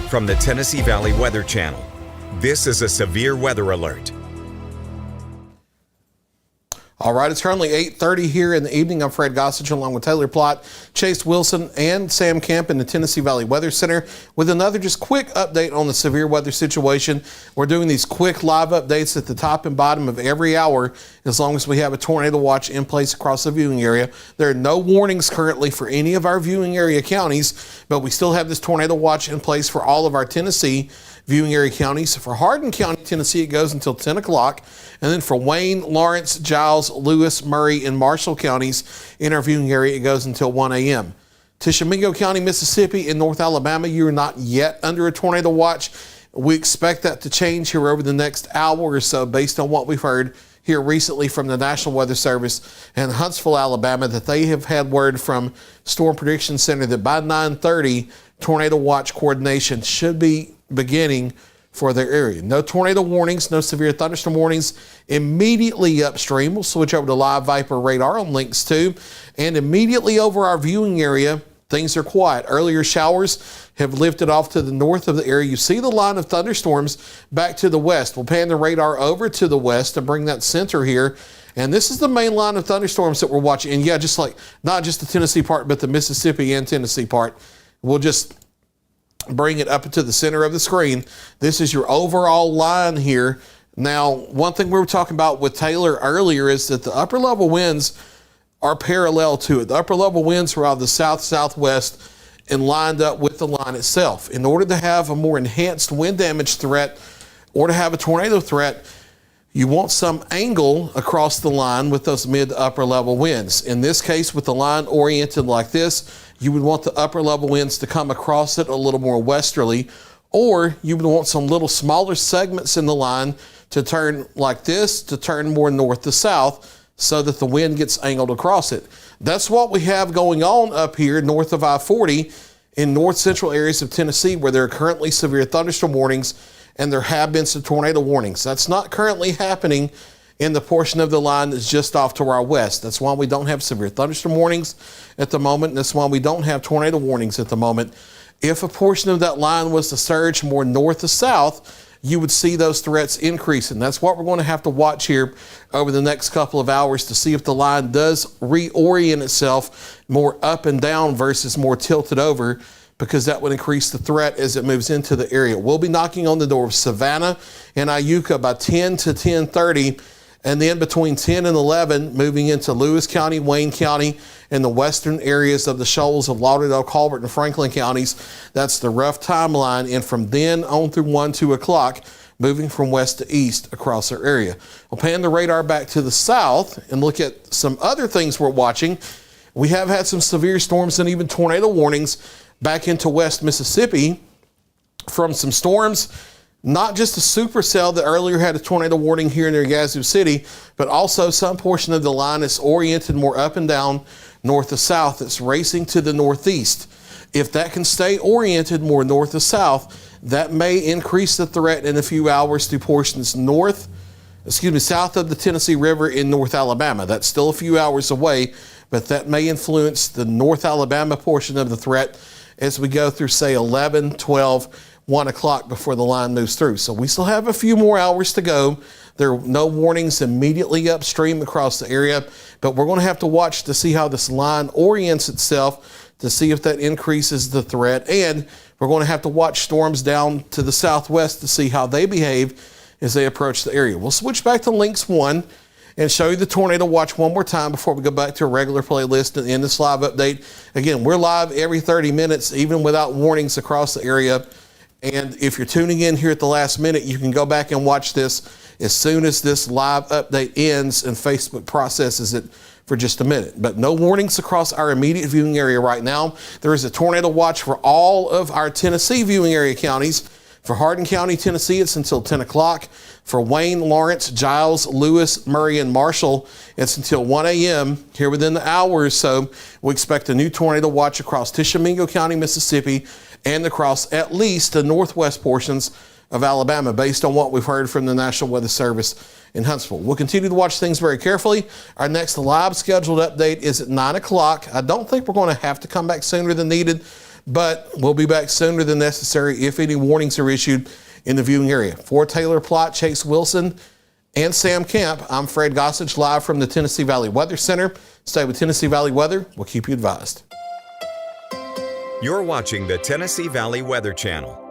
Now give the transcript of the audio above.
From the Tennessee Valley Weather Channel, this is a severe weather alert. All right, it's currently 8:30 here in the evening. I'm Fred Gossage along with Taylor Plott, Chase Wilson, and Sam Camp in the Tennessee Valley Weather Center with another just quick update on the severe weather situation. We're doing these quick live updates at the top and bottom of every hour as long as we have a tornado watch in place across the viewing area. There are no warnings currently for any of our viewing area counties, but we still have this tornado watch in place for all of our Tennessee viewing area counties. For Hardin County, Tennessee, it goes until 10 o'clock. And then for Wayne, Lawrence, Giles, Lewis, Murray, and Marshall counties in our viewing area, it goes until 1 a.m. Tishomingo County, Mississippi, and North Alabama, you're not yet under a tornado watch. We expect that to change here over the next hour or so based on what we've heard here recently from the National Weather Service and Huntsville, Alabama, that they have had word from Storm Prediction Center that by 9:30, tornado watch coordination should be beginning for their area. No tornado warnings, no severe thunderstorm warnings immediately upstream. We'll switch over to Live Viper radar on links 2. And immediately over our viewing area, things are quiet. Earlier showers have lifted off to the north of the area. You see the line of thunderstorms back to the west. We'll pan the radar over to the west and bring that center here. And this is the main line of thunderstorms that we're watching. And yeah, just like not just the Tennessee part, but the Mississippi and Tennessee part. We'll just bring it up into the center of the screen. This is your overall line here. Now, one thing we were talking about with Taylor earlier is that the upper level winds are parallel to it. The upper level winds are out of the south-southwest and lined up with the line itself. In order to have a more enhanced wind damage threat or to have a tornado threat, you want some angle across the line with those mid to upper level winds. In this case, with the line oriented like this, you would want the upper level winds to come across it a little more westerly, or you would want some little smaller segments in the line to turn like this, to turn more north to south so that the wind gets angled across it. That's what we have going on up here north of I-40 in north central areas of Tennessee where there are currently severe thunderstorm warnings and there have been some tornado warnings. That's not currently happening in the portion of the line that's just off to our west. That's why we don't have severe thunderstorm warnings at the moment. And that's why we don't have tornado warnings at the moment. If a portion of that line was to surge more north to south, you would see those threats increase. And that's what we're going to have to watch here over the next couple of hours to see if the line does reorient itself more up and down versus more tilted over, because that would increase the threat as it moves into the area. We'll be knocking on the door of Savannah and Iuka by 10 to 10:30. And then between 10 and 11, moving into Lewis County, Wayne County, and the western areas of the shoals of Lauderdale, Colbert, and Franklin counties. That's the rough timeline. And from then on through 1, 2 o'clock, moving from west to east across our area. We'll pan the radar back to the south and look at some other things we're watching. We have had some severe storms and even tornado warnings back into West Mississippi from some storms. Not just a supercell that earlier had a tornado warning here near Yazoo City, but also some portion of the line is oriented more up and down north to south. It's racing to the northeast. If that can stay oriented more north to south, that may increase the threat in a few hours to portions south of the Tennessee River in North Alabama. That's still a few hours away, but that may influence the North Alabama portion of the threat as we go through, say, 11, 12, 1 o'clock before the line moves through. So we still have a few more hours to go. There are no warnings immediately upstream across the area, but we're going to have to watch to see how this line orients itself to see if that increases the threat. And we're going to have to watch storms down to the southwest to see how they behave as they approach the area. We'll switch back to Links 1 and show you the tornado watch one more time before we go back to a regular playlist and end this live update. Again, we're live every 30 minutes, even without warnings across the area. And if you're tuning in here at the last minute, you can go back and watch this as soon as this live update ends and Facebook processes it for just a minute. But no warnings across our immediate viewing area right now. There is a tornado watch for all of our Tennessee viewing area counties. For Hardin County, Tennessee, it's until 10 o'clock. For Wayne, Lawrence, Giles, Lewis, Murray, and Marshall, it's until 1 a.m. Here within the hour or so, we expect a new tornado watch across Tishomingo County, Mississippi, and across at least the northwest portions of Alabama, based on what we've heard from the National Weather Service in Huntsville. We'll continue to watch things very carefully. Our next live scheduled update is at 9 o'clock. I don't think we're going to have to come back sooner than needed, but we'll be back sooner than necessary if any warnings are issued in the viewing area. For Taylor Plott, Chase Wilson, and Sam Camp, I'm Fred Gossage, live from the Tennessee Valley Weather Center. Stay with Tennessee Valley Weather. We'll keep you advised. You're watching the Tennessee Valley Weather Channel.